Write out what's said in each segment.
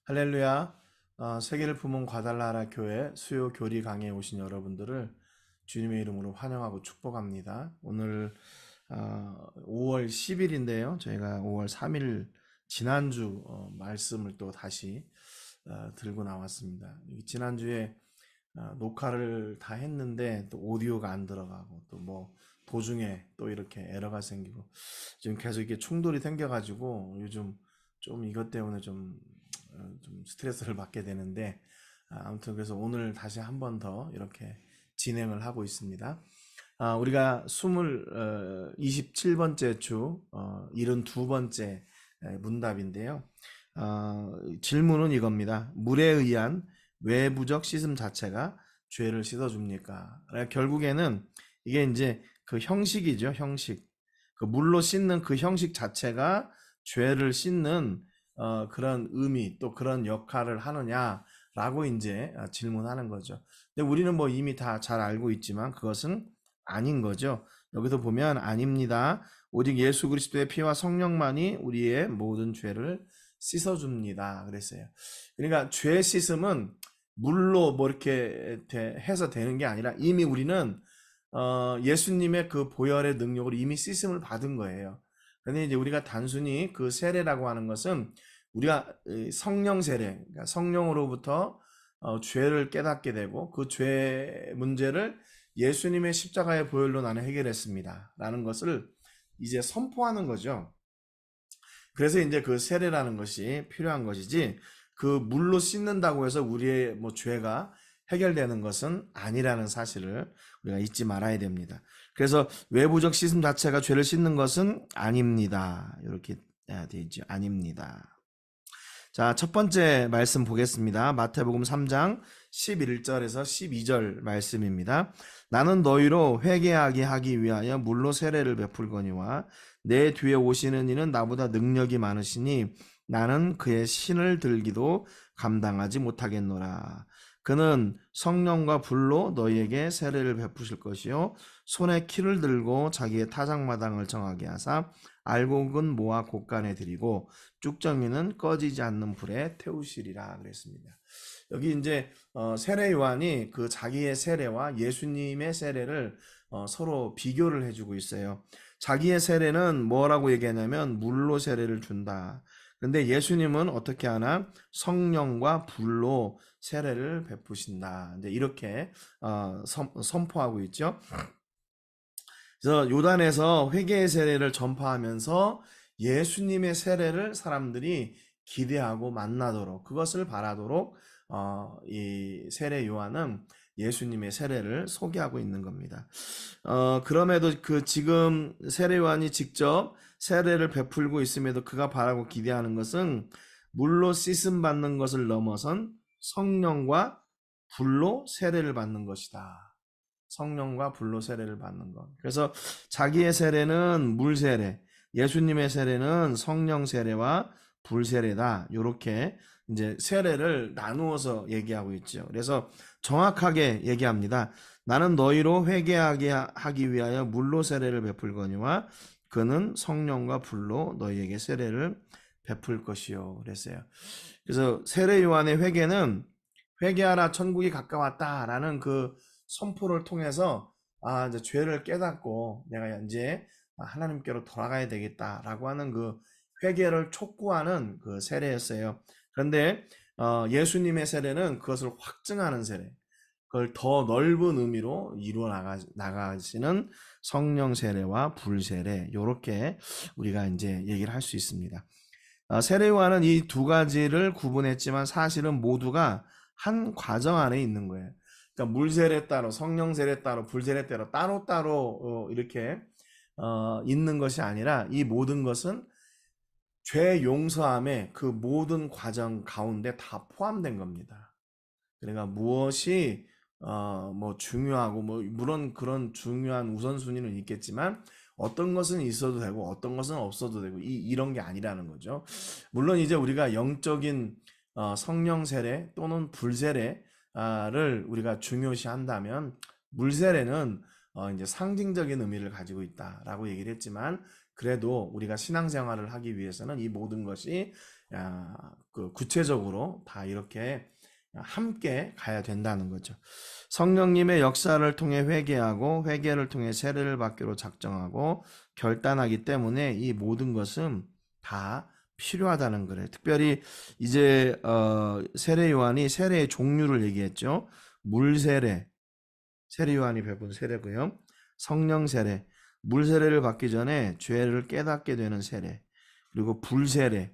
할렐루야. 세계를 품은 과달라라 교회 수요 교리 강의에 오신 여러분들을 주님의 이름으로 환영하고 축복합니다. 오늘 5월 10일인데요. 저희가 5월 3일 지난주 말씀을 또 다시 들고 나왔습니다. 지난주에 녹화를 다 했는데 또 오디오가 안 들어가고 또 뭐 도중에 또 이렇게 에러가 생기고 지금 계속 이게 충돌이 생겨가지고 요즘 좀 이것 때문에 좀 스트레스를 받게 되는데 아무튼 그래서 오늘 다시 한 번 더 이렇게 진행을 하고 있습니다. 우리가 27번째 주 72번째 문답인데요. 질문은 이겁니다. 물에 의한 외부적 씻음 자체가 죄를 씻어줍니까? 그러니까 결국에는 이게 이제 그 형식이죠, 형식. 그 물로 씻는 그 형식 자체가 죄를 씻는 그런 의미 또 그런 역할을 하느냐라고 이제 질문하는 거죠. 근데 우리는 뭐 이미 다 잘 알고 있지만 그것은 아닌 거죠. 여기서 보면 아닙니다. 오직 예수 그리스도의 피와 성령만이 우리의 모든 죄를 씻어줍니다. 그랬어요. 그러니까 죄 씻음은 물로 뭐 이렇게 해서 되는 게 아니라 이미 우리는 예수님의 그 보혈의 능력으로 이미 씻음을 받은 거예요. 근데 이제 우리가 단순히 그 세례라고 하는 것은 우리가 성령 세례, 그러니까 성령으로부터 죄를 깨닫게 되고 그 죄 문제를 예수님의 십자가의 보혈로 나는 해결했습니다. 라는 것을 이제 선포하는 거죠. 그래서 이제 그 세례라는 것이 필요한 것이지 그 물로 씻는다고 해서 우리의 뭐 죄가 해결되는 것은 아니라는 사실을 우리가 잊지 말아야 됩니다. 그래서 외부적 씻음 자체가 죄를 씻는 것은 아닙니다. 이렇게 되어 있죠. 아닙니다. 자, 첫 번째 말씀 보겠습니다. 마태복음 3장 11절에서 12절 말씀입니다. 나는 너희로 회개하게 하기 위하여 물로 세례를 베풀거니와 내 뒤에 오시는 이는 나보다 능력이 많으시니 나는 그의 신을 들기도 감당하지 못하겠노라. 그는 성령과 불로 너희에게 세례를 베푸실 것이요 손에 키를 들고 자기의 타작마당을 정하게 하사 알곡은 모아 곳간에 들이고 쭉정이는 꺼지지 않는 불에 태우시리라 그랬습니다. 여기 이제 세례 요한이 그 자기의 세례와 예수님의 세례를 서로 비교를 해주고 있어요. 자기의 세례는 뭐라고 얘기하냐면 물로 세례를 준다. 근데 예수님은 어떻게 하나? 성령과 불로 세례를 베푸신다. 이제 이렇게 선포하고 있죠. 그래서 요단에서 회개의 세례를 전파하면서 예수님의 세례를 사람들이 기대하고 만나도록 그것을 바라도록 이 세례 요한은 예수님의 세례를 소개하고 있는 겁니다. 그럼에도 그 지금 세례 요한이 직접 세례를 베풀고 있음에도 그가 바라고 기대하는 것은 물로 씻음 받는 것을 넘어선 성령과 불로 세례를 받는 것이다. 성령과 불로 세례를 받는 것. 그래서 자기의 세례는 물 세례, 예수님의 세례는 성령 세례와 불 세례다. 이렇게 이제 세례를 나누어서 얘기하고 있죠. 그래서 정확하게 얘기합니다. 나는 너희로 회개하게 하기 위하여 물로 세례를 베풀거니와 그는 성령과 불로 너희에게 세례를 베풀 것이요. 그랬어요. 그래서 세례 요한의 회개는 회개하라 천국이 가까웠다라는 그 선포를 통해서 이제 죄를 깨닫고 내가 이제 하나님께로 돌아가야 되겠다라고 하는 그 회개를 촉구하는 그 세례였어요. 그런데 예수님의 세례는 그것을 확증하는 세례, 그걸 더 넓은 의미로 이루어 나가시는 성령 세례와 불 세례, 이렇게 우리가 이제 얘기를 할 수 있습니다. 세례 요한은 이 두 가지를 구분했지만 사실은 모두가 한 과정 안에 있는 거예요. 그러니까 물 세례 따로, 성령 세례 따로, 불 세례 따로 이렇게 있는 것이 아니라 이 모든 것은 죄 용서함의 그 모든 과정 가운데 다 포함된 겁니다. 그러니까 무엇이 뭐 중요하고 뭐 물론 그런 중요한 우선순위는 있겠지만 어떤 것은 있어도 되고 어떤 것은 없어도 되고 이런 게 아니라는 거죠. 물론 이제 우리가 영적인 성령 세례 또는 불 세례를 우리가 중요시한다면 물 세례는 이제 상징적인 의미를 가지고 있다라고 얘기를 했지만 그래도 우리가 신앙생활을 하기 위해서는 이 모든 것이 그 구체적으로 다 이렇게 함께 가야 된다는 거죠. 성령님의 역사를 통해 회개하고 회개를 통해 세례를 받기로 작정하고 결단하기 때문에 이 모든 것은 다 필요하다는 거래요. 특별히 이제 세례 요한이 세례의 종류를 얘기했죠. 물 세례, 세례 요한이 베푼 세례고요. 성령 세례, 물 세례를 받기 전에 죄를 깨닫게 되는 세례, 그리고 불 세례,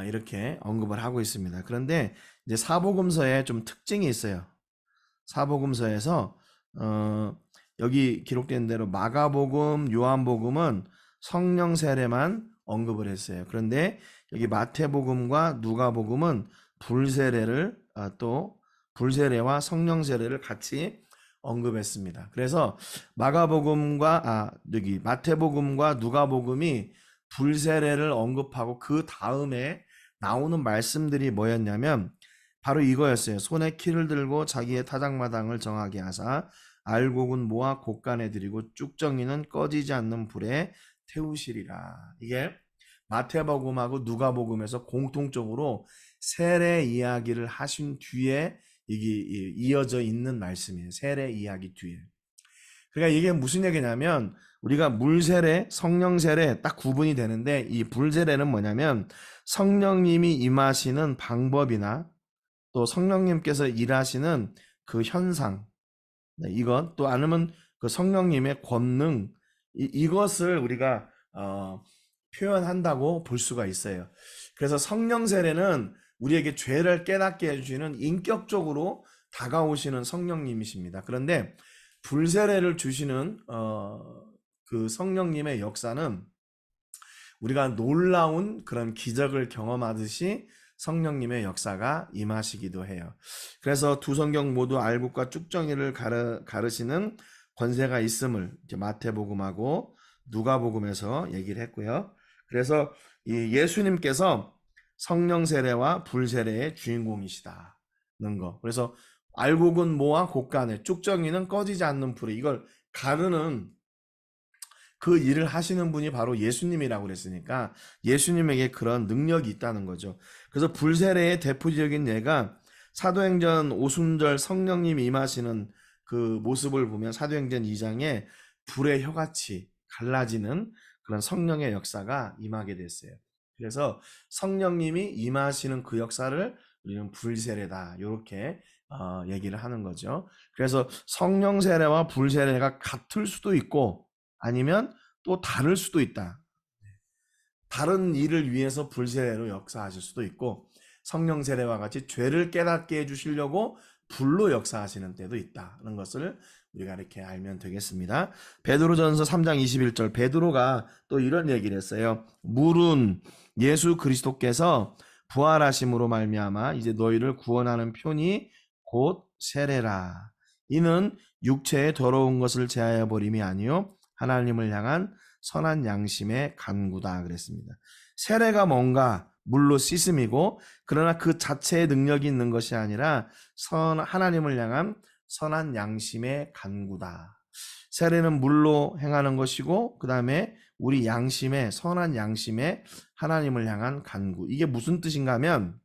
이렇게 언급을 하고 있습니다. 그런데 이제 사복음서에 좀 특징이 있어요. 사복음서에서 여기 기록된 대로 마가복음, 요한복음은 성령 세례만 언급을 했어요. 그런데 여기 마태복음과 누가복음은 불세례를 또 불세례와 성령 세례를 같이 언급했습니다. 그래서 여기 마태복음과 누가복음이 불세례를 언급하고 그 다음에 나오는 말씀들이 뭐였냐면 바로 이거였어요. 손에 키를 들고 자기의 타작마당을 정하게 하사 알곡은 모아 곡간에 들이고 쭉정이는 꺼지지 않는 불에 태우시리라. 이게 마태복음하고 누가복음에서 공통적으로 세례 이야기를 하신 뒤에 이게 이어져 있는 말씀이에요. 세례 이야기 뒤에. 그러니까 이게 무슨 얘기냐면 우리가 물세례, 성령세례 딱 구분이 되는데 이 불세례는 뭐냐면 성령님이 임하시는 방법이나 또 성령님께서 일하시는 그 현상, 이것 또 아니면 그 성령님의 권능, 이것을 우리가 표현한다고 볼 수가 있어요. 그래서 성령 세례는 우리에게 죄를 깨닫게 해주시는 인격적으로 다가오시는 성령님이십니다. 그런데 불세례를 주시는 그 성령님의 역사는 우리가 놀라운 그런 기적을 경험하듯이 성령님의 역사가 임하시기도 해요. 그래서 두 성경 모두 알곡과 쭉정이를 가르시는 권세가 있음을 이제 마태복음하고 누가복음에서 얘기를 했고요. 그래서 이 예수님께서 성령 세례와 불세례의 주인공이시다는 거. 그래서 알곡은 모아 곡간에, 쭉정이는 꺼지지 않는 불에, 이걸 가르는 그 일을 하시는 분이 바로 예수님이라고 그랬으니까 예수님에게 그런 능력이 있다는 거죠. 그래서 불세례의 대표적인 예가 사도행전 오순절 성령님이 임하시는 그 모습을 보면 사도행전 2장에 불의 혀같이 갈라지는 그런 성령의 역사가 임하게 됐어요. 그래서 성령님이 임하시는 그 역사를 우리는 불세례다 이렇게 얘기를 하는 거죠. 그래서 성령 세례와 불세례가 같을 수도 있고 아니면 또 다를 수도 있다. 다른 일을 위해서 불세례로 역사하실 수도 있고 성령 세례와 같이 죄를 깨닫게 해주시려고 불로 역사하시는 때도 있다는 것을 우리가 이렇게 알면 되겠습니다. 베드로전서 3장 21절 베드로가 또 이런 얘기를 했어요. 물은 예수 그리스도께서 부활하심으로 말미암아 이제 너희를 구원하는 표니 곧 세례라. 이는 육체의 더러운 것을 제하여 버림이 아니요 하나님을 향한 선한 양심의 간구다 그랬습니다. 세례가 뭔가 물로 씻음이고 그러나 그 자체의 능력이 있는 것이 아니라 하나님을 향한 선한 양심의 간구다. 세례는 물로 행하는 것이고 그 다음에 우리 양심의 선한 양심의 하나님을 향한 간구. 이게 무슨 뜻인가 하면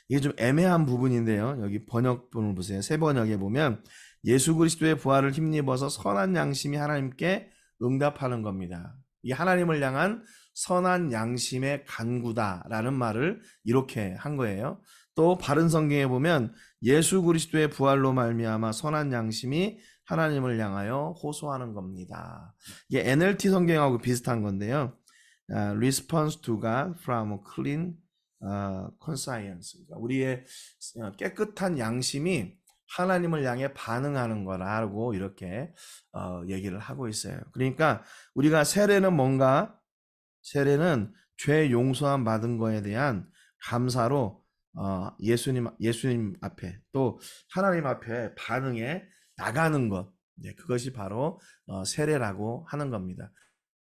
이게 좀 애매한 부분인데요. 여기 번역본을 보세요. 새 번역에 보면 예수 그리스도의 부활을 힘입어서 선한 양심이 하나님께 응답하는 겁니다. 이 하나님을 향한 선한 양심의 간구다라는 말을 이렇게 한 거예요. 또 바른 성경에 보면 예수 그리스도의 부활로 말미암아 선한 양심이 하나님을 향하여 호소하는 겁니다. 이게 NLT 성경하고 비슷한 건데요. Response to God from a clean conscience. 그러니까 우리의 깨끗한 양심이 하나님을 향해 반응하는 거라고 이렇게 얘기를 하고 있어요. 그러니까 우리가 세례는 뭔가? 세례는 죄 용서함 받은 거에 대한 감사로 예수님 앞에 또 하나님 앞에 반응해 나가는 것. 그것이 바로 세례라고 하는 겁니다.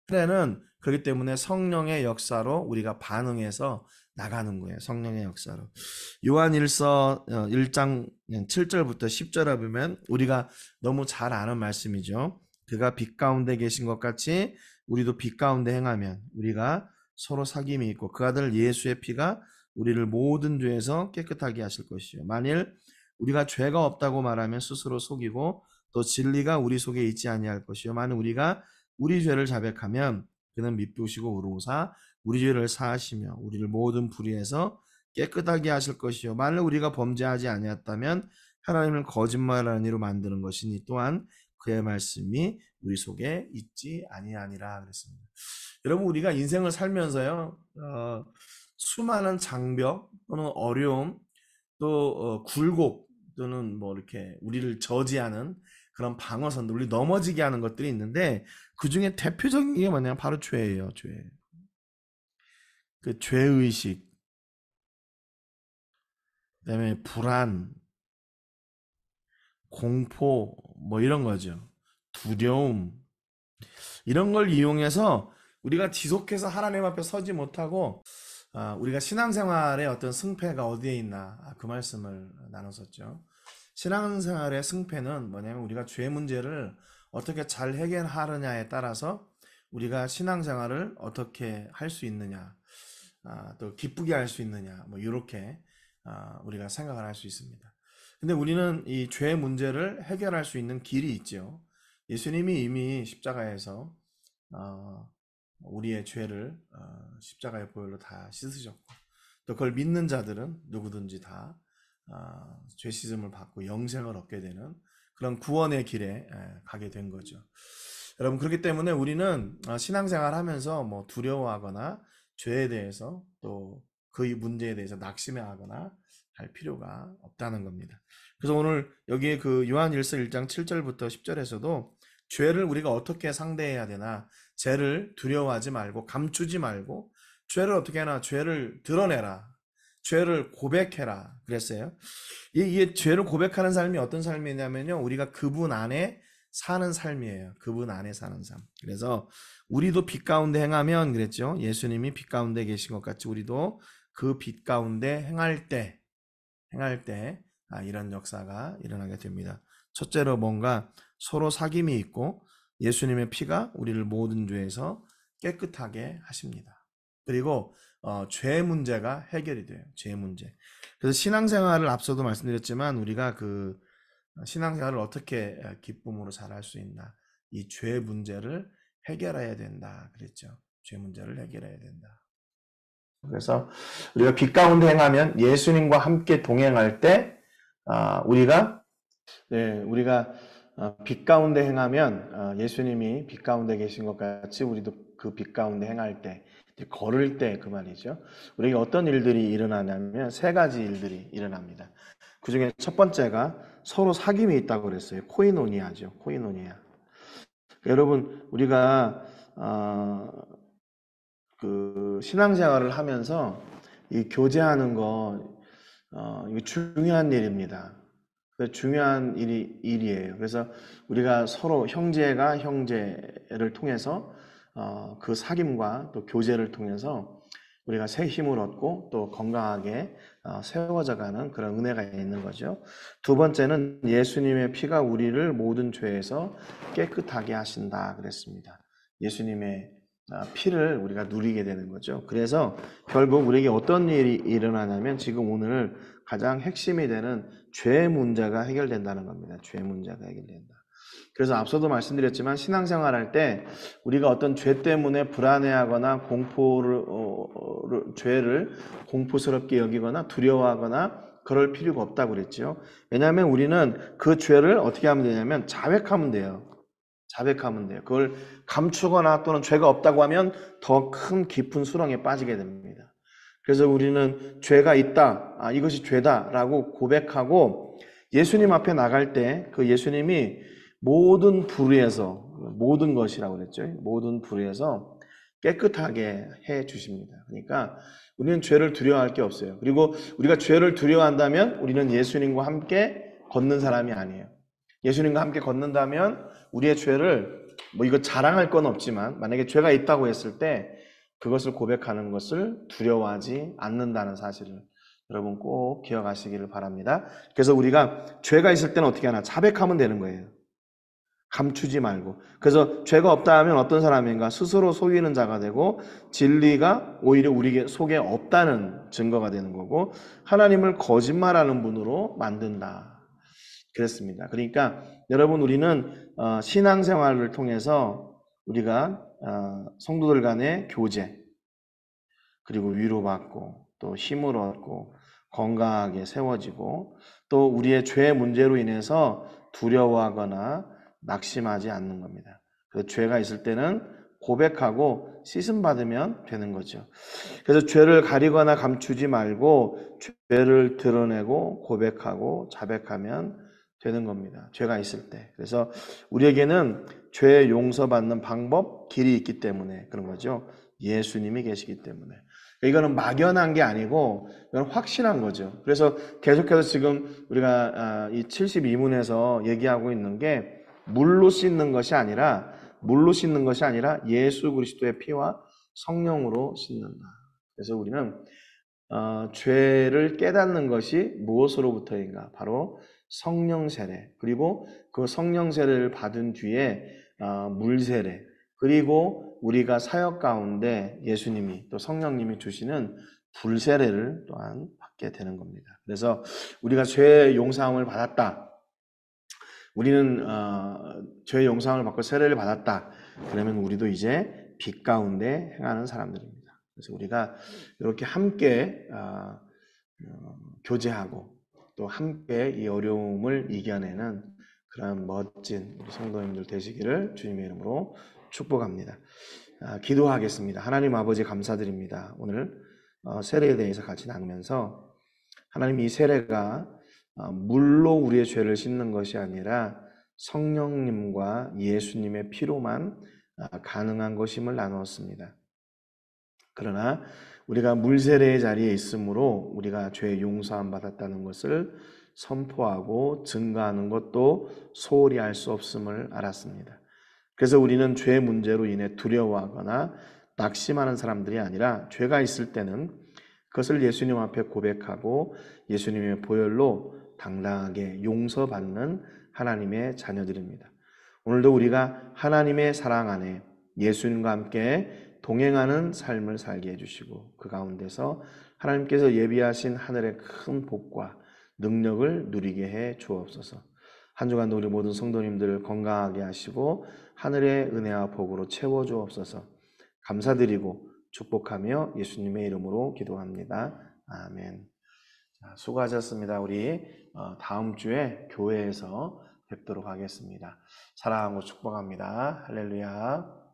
세례는 그렇기 때문에 성령의 역사로 우리가 반응해서 나가는 거예요. 성령의 역사로. 요한일서 1장 7절부터 10절에 보면 우리가 너무 잘 아는 말씀이죠. 그가 빛 가운데 계신 것 같이 우리도 빛 가운데 행하면 우리가 서로 사귐이 있고 그 아들 예수의 피가 우리를 모든 죄에서 깨끗하게 하실 것이요. 만일 우리가 죄가 없다고 말하면 스스로 속이고 또 진리가 우리 속에 있지 아니할 것이요. 만일 우리가 우리 죄를 자백하면 그는 미쁘시고 의로우사 우리 죄를 사하시며 우리를 모든 불의에서 깨끗하게 하실 것이요. 만일 우리가 범죄하지 아니었다면 하나님을 거짓말하는 이로 만드는 것이니 또한 그의 말씀이 우리 속에 있지 아니하니라 그랬습니다. 여러분 우리가 인생을 살면서요 수많은 장벽 또는 어려움 또 굴곡 또는 뭐 이렇게 우리를 저지하는 그런 방어선들, 우리 넘어지게 하는 것들이 있는데 그 중에 대표적인 게 뭐냐면 바로 죄예요. 죄. 그 죄의식, 그다음에 불안, 공포 뭐 이런 거죠. 두려움 이런 걸 이용해서 우리가 지속해서 하나님 앞에 서지 못하고 우리가 신앙생활의 어떤 승패가 어디에 있나 그 말씀을 나눴었죠. 신앙생활의 승패는 뭐냐면 우리가 죄 문제를 어떻게 잘 해결하느냐에 따라서 우리가 신앙생활을 어떻게 할 수 있느냐 또 기쁘게 할 수 있느냐 뭐 이렇게 우리가 생각을 할 수 있습니다. 근데 우리는 이 죄 문제를 해결할 수 있는 길이 있죠. 예수님이 이미 십자가에서 우리의 죄를 십자가의 보혈로 다 씻으셨고 또 그걸 믿는 자들은 누구든지 다 죄 씻음을 받고 영생을 얻게 되는 그런 구원의 길에 가게 된 거죠. 여러분 그렇기 때문에 우리는 신앙생활 하면서 뭐 두려워하거나 죄에 대해서 또 그 문제에 대해서 낙심해하거나 할 필요가 없다는 겁니다. 그래서 오늘 여기에 그 요한일서 1장 7절부터 10절에서도 죄를 우리가 어떻게 상대해야 되나, 죄를 두려워하지 말고 감추지 말고 죄를 어떻게 하나, 죄를 드러내라, 죄를 고백해라 그랬어요. 이 죄를 고백하는 삶이 어떤 삶이냐면요, 우리가 그분 안에 사는 삶이에요. 그분 안에 사는 삶. 그래서 우리도 빛 가운데 행하면 그랬죠. 예수님이 빛 가운데 계신 것 같이 우리도 그 빛 가운데 행할 때 이런 역사가 일어나게 됩니다. 첫째로 뭔가 서로 사귐이 있고 예수님의 피가 우리를 모든 죄에서 깨끗하게 하십니다. 그리고 죄 문제가 해결이 돼요. 죄 문제. 그래서 신앙생활을 앞서도 말씀드렸지만 우리가 그 신앙생활을 어떻게 기쁨으로 잘할 수 있나, 이 죄 문제를 해결해야 된다 그랬죠. 죄 문제를 해결해야 된다. 그래서 우리가 빛 가운데 행하면 예수님과 함께 동행할 때 우리가 빛 가운데 행하면 예수님이 빛 가운데 계신 것 같이 우리도 그 빛 가운데 행할 때, 걸을 때 그 말이죠. 우리에게 어떤 일들이 일어나냐면 세 가지 일들이 일어납니다. 그 중에 첫 번째가 서로 사귐이 있다고 그랬어요. 코이노니아죠. 코이노니아. 여러분 우리가 그 신앙생활을 하면서 이 교제하는 거 이거 중요한 일입니다. 중요한 일이에요. 그래서 우리가 서로 형제가 형제를 통해서 그 사귐과 또 교제를 통해서 우리가 새 힘을 얻고 또 건강하게 세워져가는 그런 은혜가 있는 거죠. 두 번째는 예수님의 피가 우리를 모든 죄에서 깨끗하게 하신다 그랬습니다. 예수님의 피를 우리가 누리게 되는 거죠. 그래서 결국 우리에게 어떤 일이 일어나냐면 지금 오늘 가장 핵심이 되는 죄 문제가 해결된다는 겁니다. 죄 문제가 해결된다. 그래서 앞서도 말씀드렸지만 신앙생활할 때 우리가 어떤 죄 때문에 불안해하거나 죄를 공포스럽게 여기거나 두려워하거나 그럴 필요가 없다고 그랬죠. 왜냐하면 우리는 그 죄를 어떻게 하면 되냐면 자백하면 돼요. 자백하면 돼요. 그걸 감추거나 또는 죄가 없다고 하면 더 큰 깊은 수렁에 빠지게 됩니다. 그래서 우리는 죄가 있다, 이것이 죄다라고 고백하고 예수님 앞에 나갈 때 그 예수님이 모든 불의에서, 모든 것이라고 그랬죠. 모든 불의에서 깨끗하게 해 주십니다. 그러니까 우리는 죄를 두려워할 게 없어요. 그리고 우리가 죄를 두려워한다면 우리는 예수님과 함께 걷는 사람이 아니에요. 예수님과 함께 걷는다면 우리의 죄를 이거 자랑할 건 없지만 만약에 죄가 있다고 했을 때 그것을 고백하는 것을 두려워하지 않는다는 사실을 여러분 꼭 기억하시기를 바랍니다. 그래서 우리가 죄가 있을 때는 어떻게 하나? 자백하면 되는 거예요. 감추지 말고. 그래서 죄가 없다 하면 어떤 사람인가? 스스로 속이는 자가 되고 진리가 오히려 우리 속에 없다는 증거가 되는 거고 하나님을 거짓말하는 분으로 만든다. 그랬습니다. 그러니까 여러분 우리는 신앙생활을 통해서 우리가 성도들 간의 교제 그리고 위로받고 또 힘을 얻고 건강하게 세워지고 또 우리의 죄 문제로 인해서 두려워하거나 낙심하지 않는 겁니다. 그 죄가 있을 때는 고백하고 씻음 받으면 되는 거죠. 그래서 죄를 가리거나 감추지 말고 죄를 드러내고 고백하고 자백하면 되는 겁니다. 죄가 있을 때. 그래서 우리에게는 죄 용서받는 방법, 길이 있기 때문에 그런 거죠. 예수님이 계시기 때문에. 이거는 막연한 게 아니고 이건 확실한 거죠. 그래서 계속해서 지금 우리가 이 72문에서 얘기하고 있는 게 물로 씻는 것이 아니라 예수 그리스도의 피와 성령으로 씻는다. 그래서 우리는 죄를 깨닫는 것이 무엇으로부터인가? 바로 성령 세례, 그리고 그 성령 세례를 받은 뒤에 물 세례, 그리고 우리가 사역 가운데 예수님이 또 성령님이 주시는 불 세례를 또한 받게 되는 겁니다. 그래서 우리가 죄 용서함을 받았다. 우리는 죄 용서함을 받고 세례를 받았다. 그러면 우리도 이제 빛 가운데 행하는 사람들입니다. 그래서 우리가 이렇게 함께 교제하고 또 함께 이 어려움을 이겨내는 그런 멋진 우리 성도님들 되시기를 주님의 이름으로 축복합니다. 기도하겠습니다. 하나님 아버지 감사드립니다. 오늘 세례에 대해서 같이 나누면서 하나님 이 세례가 물로 우리의 죄를 씻는 것이 아니라 성령님과 예수님의 피로만 가능한 것임을 나누었습니다. 그러나 우리가 물세례의 자리에 있으므로 우리가 죄 용서함 받았다는 것을 선포하고 증거하는 것도 소홀히 할 수 없음을 알았습니다. 그래서 우리는 죄 문제로 인해 두려워하거나 낙심하는 사람들이 아니라 죄가 있을 때는 그것을 예수님 앞에 고백하고 예수님의 보혈로 당당하게 용서받는 하나님의 자녀들입니다. 오늘도 우리가 하나님의 사랑 안에 예수님과 함께 동행하는 삶을 살게 해주시고 그 가운데서 하나님께서 예비하신 하늘의 큰 복과 능력을 누리게 해 주옵소서. 한 주간도 우리 모든 성도님들을 건강하게 하시고 하늘의 은혜와 복으로 채워 주옵소서. 감사드리고 축복하며 예수님의 이름으로 기도합니다. 아멘. 수고하셨습니다. 우리 다음 주에 교회에서 뵙도록 하겠습니다. 사랑하고 축복합니다. 할렐루야.